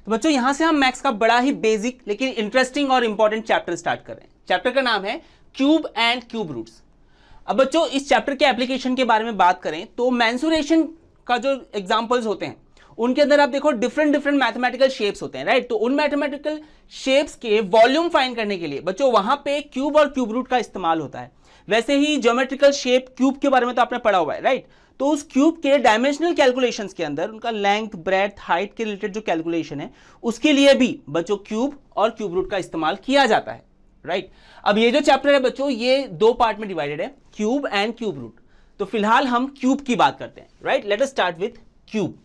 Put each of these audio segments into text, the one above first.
तो बच्चों यहां से हम मैथ्स का बड़ा ही बेसिक लेकिन इंटरेस्टिंग और इंपॉर्टेंट चैप्टर स्टार्ट कर रहे हैं। चैप्टर का नाम है क्यूब एंड क्यूब रूट्स। अब बच्चों इस चैप्टर के एप्लीकेशन के बारे में बात करें तो मेंसुरेशन का जो एग्जांपल्स होते हैं उनके अंदर आप देखो डिफरेंट मैथमेटिकल शेप्स होते हैं, राइट। तो उन मैथमेटिकल शेप्स के वॉल्यूम फाइंड करने के लिए बच्चों वहां पे क्यूब और क्यूब रूट का इस्तेमाल होता है। वैसे ही ज्योमेट्रिकल शेप क्यूब के बारे में तो आपने पढ़ा हुआ है, राइट। तो उस क्यूब के डायमेंशनल कैलकुलेशंस के अंदर उनका लेंथ ब्रेड्थ हाइट के रिलेटेड जो कैलकुलेशन है उसके लिए भी बच्चों क्यूब और क्यूब रूट का इस्तेमाल किया जाता है, राइट। अब ये जो चैप्टर है बच्चों ये दो पार्ट में डिवाइडेड है, क्यूब एंड क्यूब रूट। तो फिलहाल हम क्यूब की बात करते हैं, right. Let us start with cube.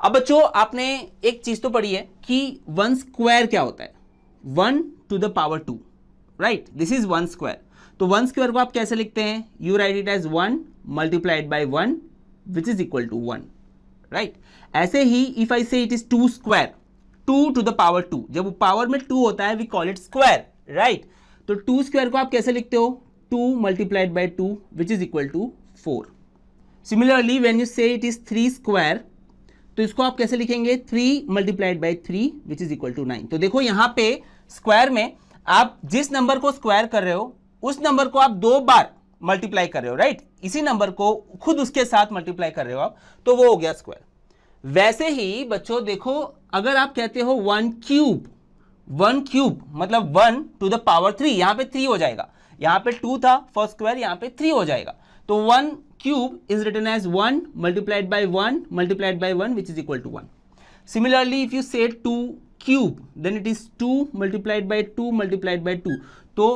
अब बच्चों आपने एक चीज तो पढ़ी है कि 1 स्क्वायर क्या होता है, 1 to the power 2, right. This is 1 square. तो 1 स्क्वायर को आप कैसे लिखते हैं, you write it as 1 multiplied by 1 which is equal to 1, right. ऐसे ही if I say it is 2 square, 2 to the power 2, जब वो पावर में 2 होता है we call it square, right. तो 2 स्क्वायर को आप कैसे लिखते हो, 2 multiplied by 2 which is equal to 4। Similarly when you say it is 3 square तो इसको आप कैसे लिखेंगे, 3 multiplied by 3 which is equal to 9। तो देखो यहां पे स्क्वायर में आप जिस नंबर को स्क्वायर कर रहे हो उस नंबर को आप 2 बार मल्टीप्लाई कर रहे हो, राइट। इसी नंबर को खुद उसके साथ मल्टीप्लाई कर रहे हो आप, तो वो हो गया स्क्वायर। वैसे ही बच्चों देखो अगर आप कहते हो 1 क्यूब, 1 क्यूब मतलब 1 to the power 3, यहां पे 3 हो जाएगा, यहां पे 2 था फर्स्ट स्क्वायर, यहां पे 3 हो जाएगा। तो 1 cube is written as 1 multiplied by 1 multiplied by 1 which is equal to 1. Similarly if you say 2 cube then it is 2 multiplied by 2 multiplied by 2. तो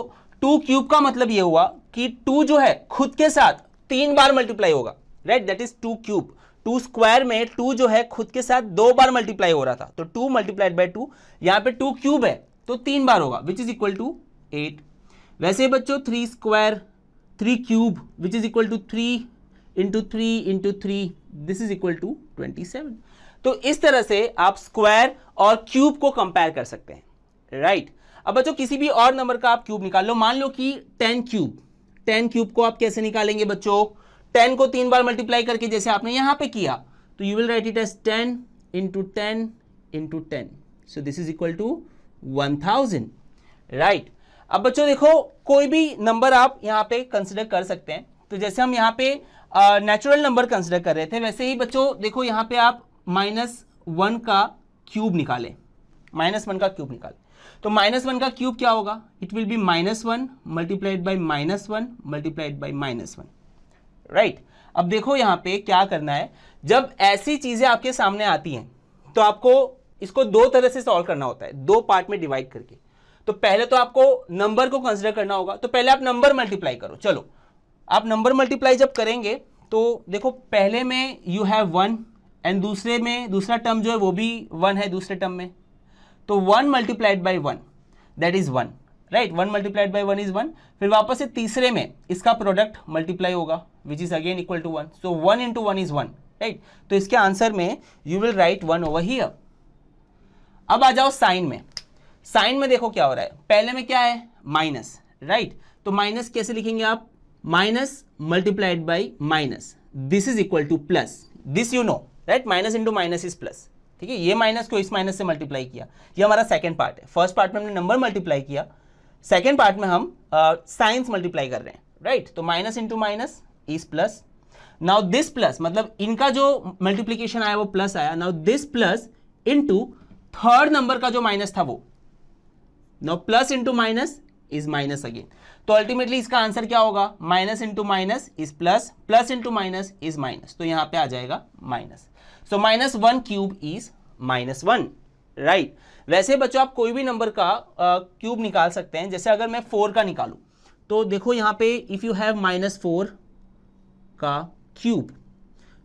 2 cube का मतलब ये हुआ कि 2 जो है खुद के साथ 3 बार मल्टीप्लाई होगा, right. That is 2 cube. 2 square में 2 जो है खुद के साथ 2 बार मल्टीप्लाई हो रहा था, तो 2 मल्टीप्लाइड बाय 2, यहाँ पे 2 क्यूब है तो 3 बार होगा विच इज इक्वल टू 8। वैसे बच्चों 3 square 3 cube which is equal to 3 into 3 into 3 this is equal to 27। तो इस तरह से आप स्क्वायर और क्यूब को कंपेयर कर सकते हैं, राइट। अब बच्चों किसी भी और नंबर का आप क्यूब निकाल लो, मान लो कि 10 क्यूब। 10 क्यूब को आप कैसे निकालेंगे बच्चों, 10 को 3 बार मल्टीप्लाई करके जैसे आपने यहां पे किया, तो you will write it as 10 into 10 into 10, so this is equal to 1000, right. अब बच्चों देखो कोई भी नंबर आप यहां पे कंसिडर कर सकते हैं। तो जैसे हम यहाँ पे नेचुरल नंबर कंसिडर कर रहे थे, वैसे ही बच्चों देखो यहाँ पे आप -1 का क्यूब निकालें, -1 का क्यूब निकालें। तो -1 का क्यूब क्या होगा, it will be -1 multiplied by -1 multiplied by -1, right. अब देखो यहाँ पे क्या करना है, जब ऐसी चीजें आपके सामने आती हैं तो आपको इसको दो तरह से सॉल्व करना होता है, 2 पार्ट में डिवाइड करके। तो पहले तो आपको नंबर को कंसिडर करना होगा, तो पहले आप नंबर मल्टीप्लाई करो। चलो आप नंबर मल्टीप्लाई जब करेंगे तो देखो पहले में यू हैव 1 एंड दूसरे में दूसरा टर्म जो है वो भी 1 है दूसरे टर्म में, तो 1 multiplied by 1 that is 1, right. 1 multiplied by 1 is 1। फिर वापस से तीसरे में इसका प्रोडक्ट मल्टीप्लाई होगा which is again equal to 1, so 1 into 1 is 1, right. तो इसके आंसर में you will write 1 over here. अब आ जाओ साइन में। साइन में देखो क्या हो रहा है, पहले में क्या है माइनस, राइट। तो माइनस कैसे लिखेंगे आप, minus multiplied by minus, this is equal two plus, this you know, right. Minus into minus is plus, ठीक है। ये माइनस को इस माइनस से मल्टीप्लाई किया, ये हमारा सेकंड पार्ट है। फर्स्ट पार्ट में हमने नंबर मल्टीप्लाई किया, सेकंड पार्ट में हम साइंस मल्टीप्लाई कर रहे हैं, राइट। तो minus into minus is plus. Now this plus मतलब इनका जो मल्टीप्लीकेशन आया वो प्लस आया, now this plus into third number का जो माइनस था वो, now plus into minus is minus again. तो अल्टीमेटली इसका आंसर क्या होगा, minus into minus is plus, plus into minus is minus, तो यहां पे आ जाएगा minus. So -1 cube is -1, right. वैसे बच्चों आप कोई भी नंबर का क्यूब निकाल सकते हैं। जैसे अगर मैं 4 का निकालूं तो देखो यहां पे इफ यू हैव -4 का क्यूब,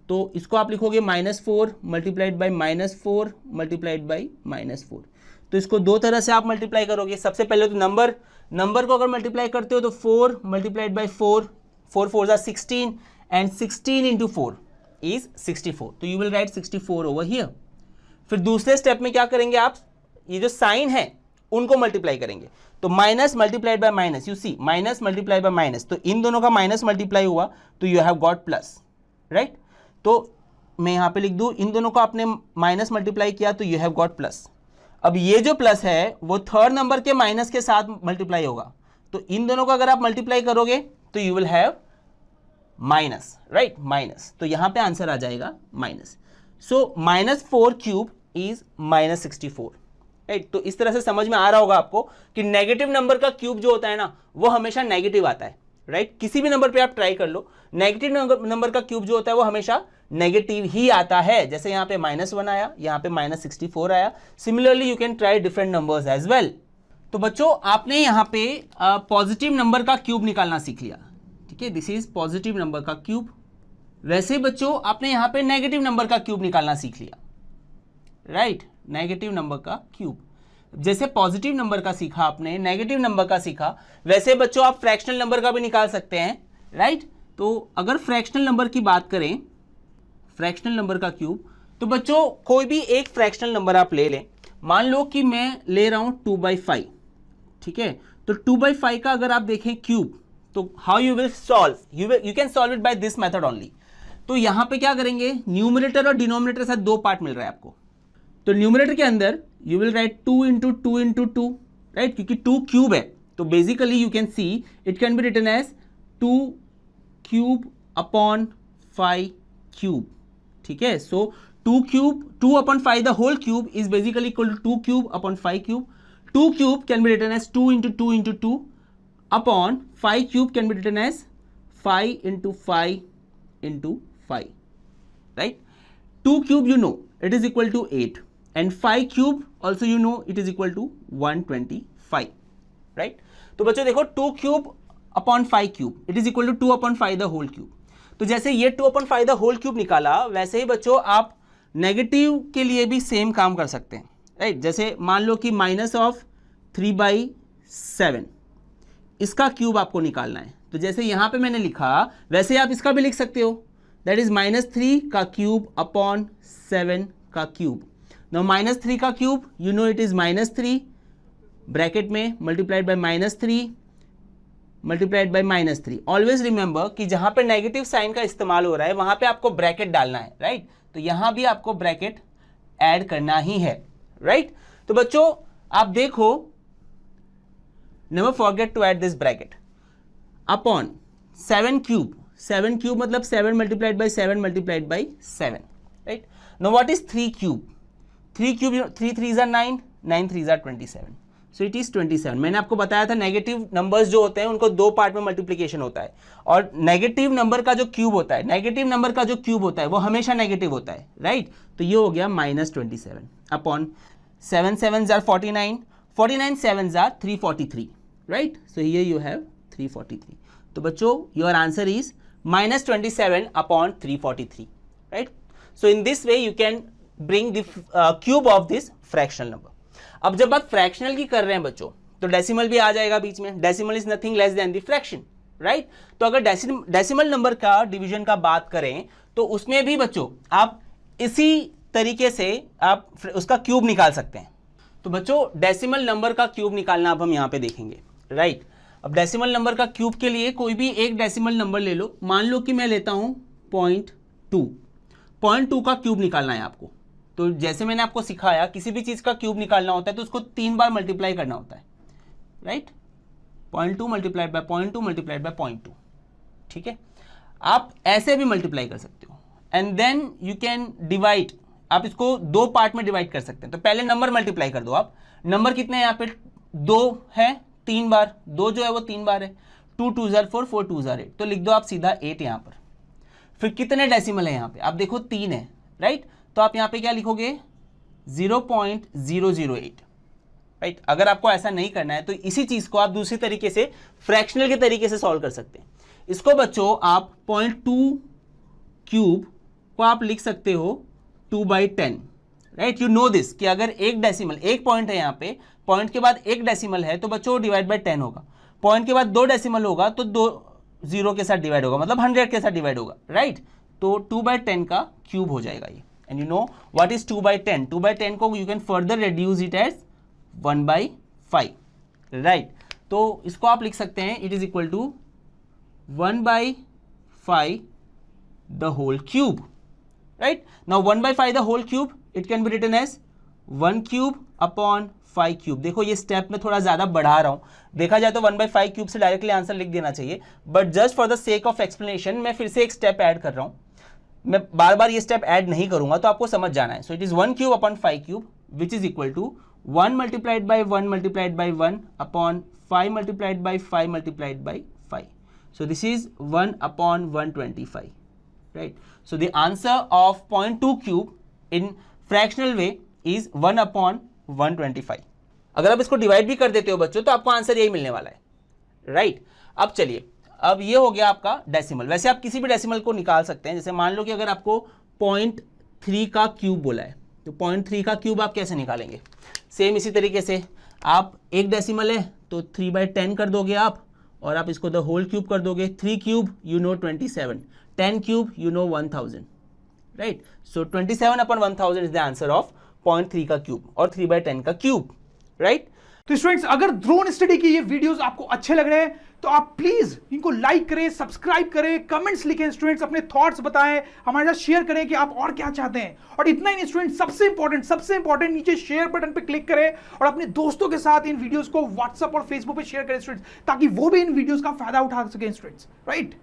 तो इसको आप लिखोगे -4 मल्टीप्लाइड बाई -4 मल्टीप्लाइड बाई -4। तो इसको दो तरह से आप मल्टीप्लाई करोगे। सबसे पहले तो नंबर को अगर मल्टीप्लाई करते हो तो 4 मल्टीप्लाइड बाई 4, 4 4 ज़ा 16 एंड 16 इंटू 4 इज 64, तो you will right 64 over here. फिर दूसरे स्टेप में क्या करेंगे आप, ये जो साइन है उनको मल्टीप्लाई करेंगे। तो minus multiplied by minus, you see minus multiply by minus, तो इन दोनों का माइनस मल्टीप्लाई हुआ तो you have got plus, right. तो मैं यहाँ पे लिख दूँ, इन दोनों को आपने माइनस मल्टीप्लाई किया तो यू हैव गॉट प्लस। अब ये जो प्लस है वो थर्ड नंबर के माइनस के साथ मल्टीप्लाई होगा, तो इन दोनों को अगर आप मल्टीप्लाई करोगे तो you will have minus, right, minus. तो यहाँ पे आंसर आ जाएगा minus. So -4 cube is -64, right. तो इस तरह से समझ में आ रहा होगा आपको कि नेगेटिव नंबर का क्यूब जो होता है ना वो हमेशा नेगेटिव आता है, राइट। किसी भी नंबर पे आप ट्राई कर लो, नेगेटिव नंबर का क्यूब जो होता है वो हमेशा नेगेटिव ही आता है। जैसे यहाँ पे -1 आया, यहाँ पे -64 आया। Similarly you can try different numbers as well. तो बच्चों आपने यहाँ पे पॉजिटिव नंबर का क्यूब निकालना सीख लिया, ठीक है, दिस इज पॉजिटिव नंबर का क्यूब। वैसे ही बच्चों आपने यहाँ पे नेगेटिव नंबर का क्यूब निकालना सीख लिया, राइट, नेगेटिव नंबर का क्यूब। जैसे पॉजिटिव नंबर का सीखा आपने, नेगेटिव नंबर का सीखा, वैसे बच्चों आप फ्रैक्शनल नंबर का भी निकाल सकते हैं, राइट। तो अगर फ्रैक्शनल नंबर की बात करें, फ्रैक्शनल नंबर का क्यूब, तो बच्चों कोई भी एक फ्रैक्शनल नंबर आप ले लें। मान लो कि मैं ले रहा हूं 2/5, ठीक है। तो 2/5 का अगर आप देखें क्यूब, तो how you will solve, you can solve it by this method only. तो यहां पे क्या करेंगे, न्यूमरेटर और डिनोमिनेटर के साथ दो पार्ट मिल रहा है आपको। तो न्यूमरेटर के अंदर यू विल राइट 2 × 2 × 2, राइट, क्योंकि 2 क्यूब है। तो basically you can see it can be written as 2 cube upon 5 cube, ठीक है। सो 2 upon 5 the whole cube is basically equal to 2 cube upon 5 cube. 2 cube can be written as 2 × 2 × 2 upon 5 cube can be written as 5 × 5 × 5, right. 2 cube you know it is equal to 8 and 5 cube also you know it is equal to 125, right. तो बच्चों देखो 2 cube upon 5 cube it is equal to 2 upon 5 the whole cube. तो जैसे ये 2 upon 5 the whole cube निकाला, वैसे ही बच्चों आप नेगेटिव के लिए भी सेम काम कर सकते हैं, राइट। जैसे मान लो कि -3/7 इसका क्यूब आपको निकालना है। तो जैसे यहां पे मैंने लिखा वैसे आप इसका भी लिख सकते हो, दैट इज -3 का क्यूब अपॉन 7 का क्यूब। नाउ -3 का cube you know it is -3 bracket में multiplied by -3 multiplied by -3। Always remember कि जहां पे नेगेटिव साइन का इस्तेमाल हो रहा है वहां पे आपको ब्रैकेट डालना है, राइट। तो यहां भी आपको ब्रैकेट ऐड करना ही है, राइट। तो बच्चों आप देखो, never forget to add this bracket upon 7 cube. 7 cube मतलब 7 multiplied by 7 multiplied by 7, right. Now what is 3 cube? 3 cube 3 3s are 9, 9 3s are 27, so it is 27। मैंने आपको बताया था नेगेटिव नंबर्स जो होते हैं उनको दो पार्ट में मल्टीप्लिकेशन होता है, और नेगेटिव नंबर का जो क्यूब होता है, नेगेटिव नंबर का जो क्यूब होता है वो हमेशा नेगेटिव होता है, राइट। तो ये हो गया -27 upon 7 7s are 49, 49 7s are 343, right. So here you have 343। तो बच्चों your answer is -27 upon 343, right. So in this way you can bring the cube of this fractional number. अब जब बात फ्रैक्शनल की कर रहे हैं बच्चों, तो डेसिमल भी आ जाएगा बीच में। Decimal is nothing less than the fraction, right. तो अगर डेसिमल नंबर का डिवीजन का बात करें तो उसमें भी बच्चों आप इसी तरीके से आप उसका क्यूब निकाल सकते हैं। तो बच्चों डेसिमल नंबर का क्यूब निकालना अब हम यहाँ पे देखेंगे, राइट। अब डेसिमल नंबर का क्यूब के लिए कोई भी एक डेसिमल नंबर ले लो। मान लो कि मैं लेता हूँ 0.2 का क्यूब निकालना है आपको। तो जैसे मैंने आपको सिखाया किसी भी चीज का क्यूब निकालना होता है तो उसको 3 बार मल्टीप्लाई करना होता है, right. 0.2 multiplied by 0.2 multiplied by 0.2, ठीक है। आप ऐसे भी मल्टीप्लाई कर सकते हो and then you can divide. आप इसको दो पार्ट में डिवाइड कर सकते हैं। तो पहले नंबर मल्टीप्लाई कर दो आप। नंबर कितने हैं यहाँ पे? 2 है, 3 बार 2 जो है वो 3 बार है। 2 2s are 4, 4 2s are 8। तो लिख दो आप सीधा 8 यहाँ पर। फिर कितने डेसिमल है यहाँ पे? आप देखो 3 है, राइट। तो आप यहाँ पे क्या लिखोगे? 0.008, राइट। अगर आपको ऐसा नहीं करना है तो इसी चीज को आप दूसरी तरीके से फ्रैक्शनल के तरीके से सॉल्व कर सकते हैं। इसको बच्चों आप 0.2 क्यूब को आप लिख सकते हो 2/10, राइट। यू नो दिस कि अगर एक डेसिमल, एक पॉइंट है यहाँ पे, पॉइंट के बाद एक डेसिमल है तो बच्चों डिवाइड बाय 10 होगा। पॉइंट के बाद 2 डेसिमल होगा तो 2 0 के साथ डिवाइड होगा, मतलब 100 के साथ डिवाइड होगा, राइट। तो 2/10 का क्यूब हो जाएगा ये। And you know what is 2/10? 2/10 को you can further reduce it as 1/5, right. तो इसको आप लिख सकते हैं it is equal to 1/5 the whole cube, right? Now 1/5 the whole cube, it can be written as 1 cube upon 5 cube. देखो ये step में थोड़ा ज्यादा बढ़ा रहा हूं, देखा जाए तो 1/5 क्यूब से डायरेक्टली आंसर लिख देना चाहिए, but just for the sake of explanation मैं फिर से एक स्टेप ऐड कर रहा हूं, मैं बार बार ये स्टेप ऐड नहीं करूंगा तो आपको समझ जाना है. So it is 1 cube upon 5 cube which is equal to 1 multiplied by 1 multiplied by 1 upon 5 multiplied by 5 multiplied by 5. So this is 1 upon 125, right? So the answer of 0.2 cube in fractional way is 1 upon 125. अगर आप इसको divide भी कर देते हो बच्चों तो आपको आंसर यही मिलने वाला है, राइट? अब चलिए, अब ये हो गया आपका डेसिमल. वैसे आप किसी भी डेसिमल को निकाल सकते हैं, जैसे मान लो कि अगर आपको 0.3 का क्यूब बोला है तो 0.3 का क्यूब आप कैसे निकालेंगे? सेम इसी तरीके से आप एक डेसिमल है तो 3/10 कर दोगे आप, और आप इसको द होल क्यूब कर दोगे. 3 cube you no 27, 10 cube you no 1000, right? So 27 upon 1000 is the answer of 0.3 का क्यूब और 3/10 का क्यूब, राइट? तो स्टूडेंट्स, अगर ड्रोन स्टडी की ये वीडियोस आपको अच्छे लग रहे हैं तो आप प्लीज इनको लाइक करें, सब्सक्राइब करें, कमेंट्स लिखें स्टूडेंट्स, अपने थॉट्स बताएं, हमारे साथ शेयर करें कि आप और क्या चाहते हैं. और इतना ही नहीं स्टूडेंट्स, सबसे इंपॉर्टेंट नीचे शेयर बटन पे क्लिक करें और अपने दोस्तों के साथ इन वीडियोस को व्हाट्सएप और फेसबुक पे शेयर करें स्टूडेंट्स, ताकि वो भी इन वीडियोस का फायदा उठा सकें स्टूडेंट्स, राइट?